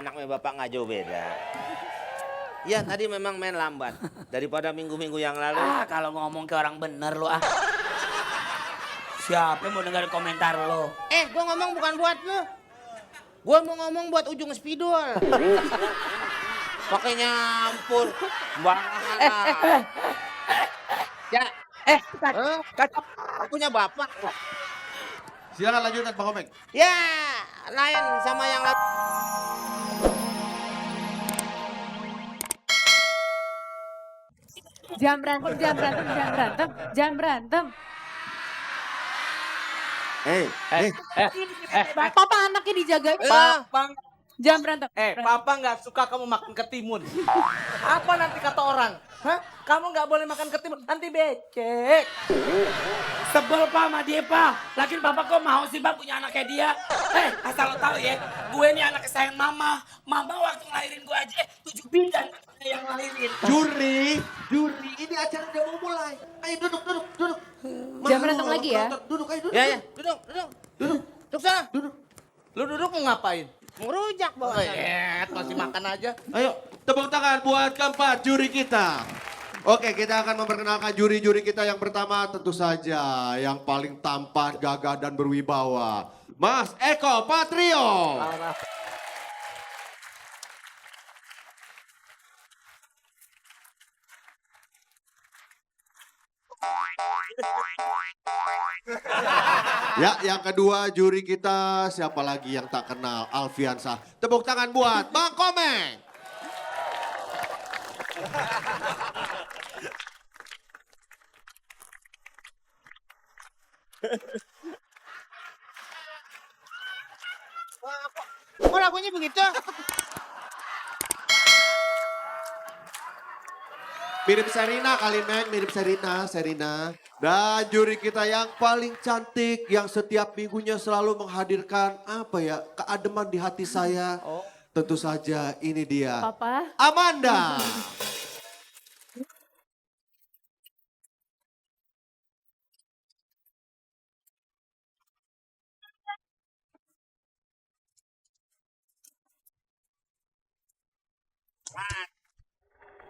anaknya bapak nggak jauh beda. Ya tadi memang main lambat daripada minggu-minggu yang lalu. Kalau ngomong ke orang bener lu ah. Siapa yang mau dengar komentar lo? Gua ngomong bukan buat lu. Gua mau ngomong buat ujung spidol. Pakai nyampur. Bahan. Ya. Kacau. Punya bapak. Silakan lanjutkan Pak Komeng. Ya, lain sama yang lain. Jangan berantem, jangan berantem, jangan berantem, jangan berantem. Papa anaknya dijagain. Papa, Jangan berantem. Papa nggak suka kamu makan ketimun. Apa nanti kata orang? Hah? Kamu nggak boleh makan ketimun, nanti becek. Sebel pak sama dia pak. Lagian bapak kok mau sih pak punya anak kayak dia. Asal lo tahu ya. Gue ini anak kesayangan mama. Mama waktu ngelahirin gue aja 7 bidan yang ngelahirin. Juri, ini acara udah mau mulai. Ayo duduk. Jangan berantem lagi ya. Duduk, ayo duduk. Ya, duduk. Duduk sana. Lu duduk mau ngapain? Mau rujak bawa. Masih makan aja. Ayo, tepuk tangan buat keempat juri kita. Oke, kita akan memperkenalkan juri-juri kita yang pertama tentu saja yang paling tampan, gagah dan berwibawa. Mas Eko Patrio. Ya, yang kedua juri kita siapa lagi yang tak kenal? Alfiansah. Tepuk tangan buat Bang Komeng. Kok lagunya begitu? Mirip Serina kali Meng, mirip Serina. Dan juri kita yang paling cantik, yang setiap minggunya selalu menghadirkan keademan di hati saya. Tentu saja ini dia, Papa. Amanda.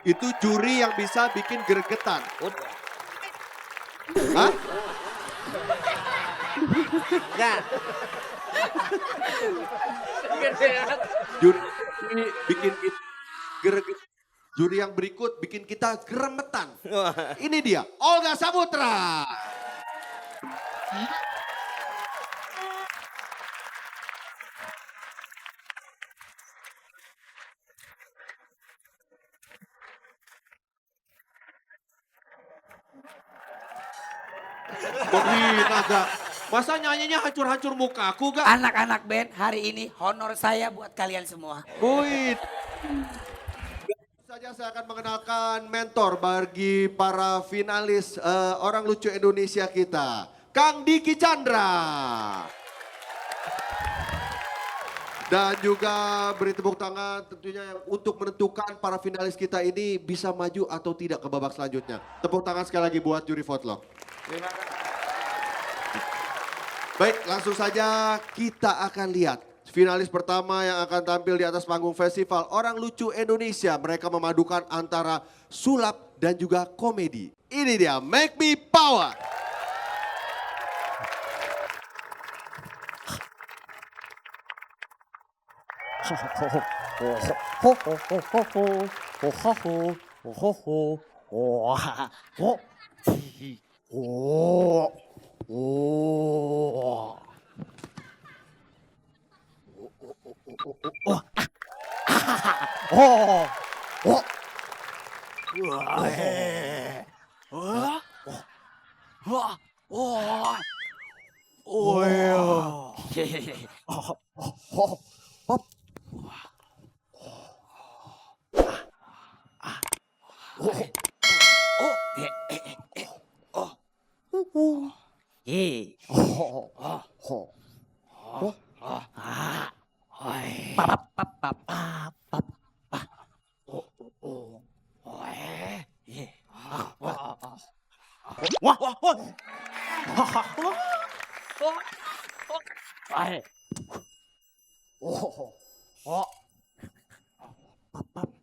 Itu juri yang bisa bikin gregetan. Hah? Enggak. Juri bikin greget. Juri yang berikut bikin kita geremetan. Ini dia, Olga Saputra. Naga. Masa nyanyinya hancur-hancur mukaku gak? Anak-anak band hari ini honor saya buat kalian semua. Wih. Saja saya akan mengenalkan mentor bagi para finalis Orang Lucu Indonesia kita. Kang Diki Chandra. Dan juga beri tepuk tangan tentunya untuk menentukan para finalis kita ini bisa maju atau tidak ke babak selanjutnya. Tepuk tangan sekali lagi buat juri Votlog. Terima kasih. Baik, langsung saja kita akan lihat finalis pertama yang akan tampil di atas panggung festival Orang Lucu Indonesia. Mereka memadukan antara sulap dan juga komedi. Ini dia, Make Me Power. Pa.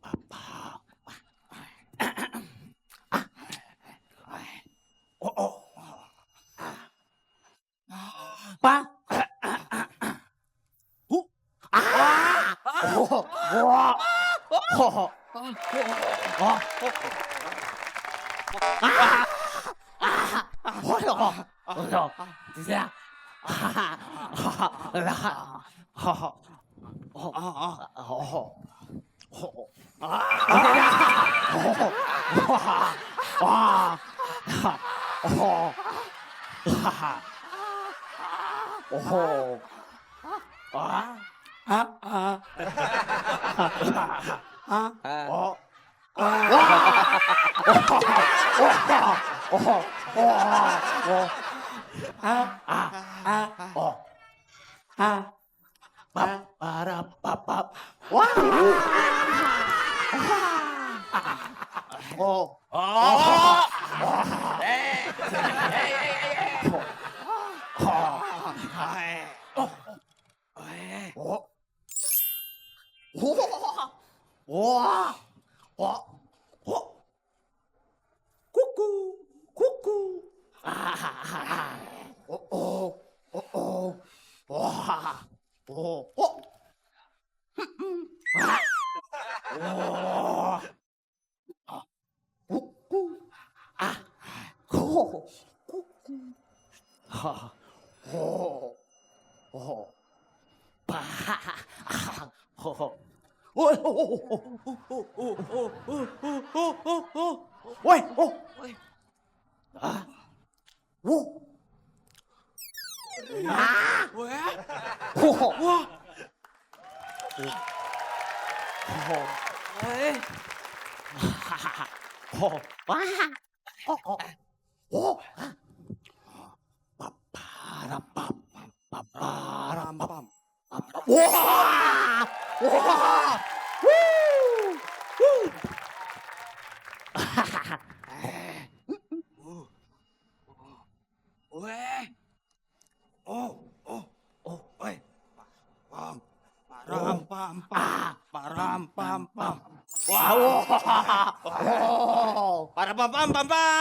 Para pam pam pam pam.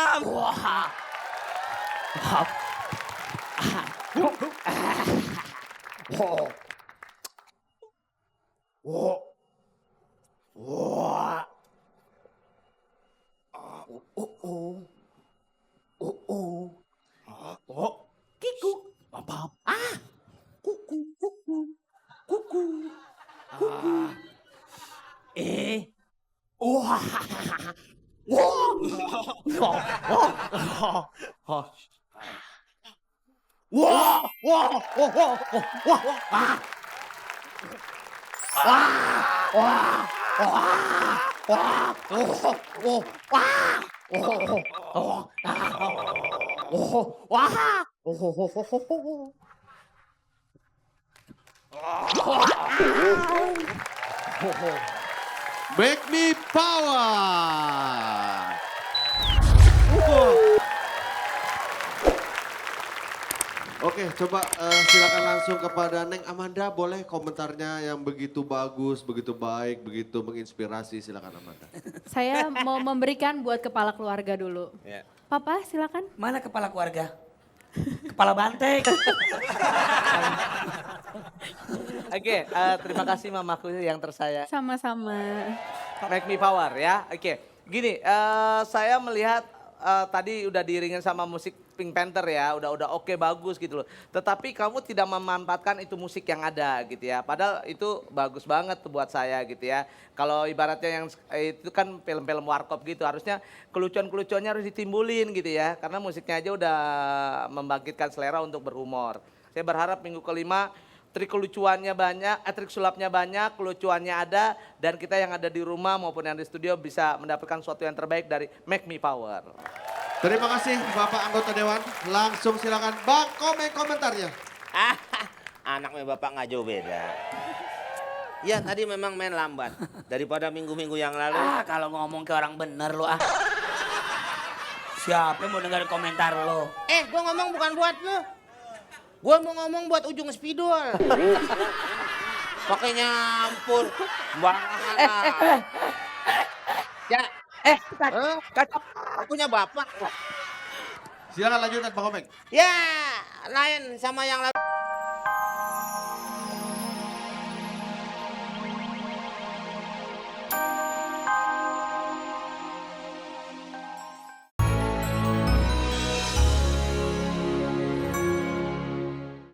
Make me power. Oke, coba silakan langsung kepada Neng Amanda. Boleh komentarnya yang begitu bagus, begitu baik, begitu menginspirasi. Silakan Amanda. Saya mau memberikan buat kepala keluarga dulu. Ya. Papa silakan. Mana kepala keluarga? Kepala banteng. Oke, terima kasih mamaku yang tersayang. Sama-sama. Make me power ya. Oke, gini, saya melihat tadi udah diiringin sama musik Pink Panther ya, udah oke bagus gitu loh. Tetapi kamu tidak memanfaatkan itu musik yang ada gitu ya. Padahal itu bagus banget tuh buat saya gitu ya. Kalau ibaratnya yang itu kan film-film warkop gitu, harusnya kelucuan-kelucuannya harus ditimbulin gitu ya. Karena musiknya aja udah membangkitkan selera untuk berhumor. Saya berharap minggu kelima trik kelucuannya banyak, trik sulapnya banyak, kelucuannya ada, dan kita yang ada di rumah maupun yang di studio bisa mendapatkan sesuatu yang terbaik dari Make Me Power. Terima kasih Bapak anggota Dewan. Langsung silakan Bang komentarnya. Anaknya bapak nggak jauh beda. Ya tadi memang main lambat daripada minggu-minggu yang lalu. Kalau ngomong ke orang bener lo Siapa yang mau dengar komentar lo? Gua ngomong bukan buat lu. Gua mau ngomong buat ujung spidol. Pakai nyampur. Ya, Kacap. punya bapak. Silakan lanjutkan Pak Komeng. Ya, lain sama yang lalu.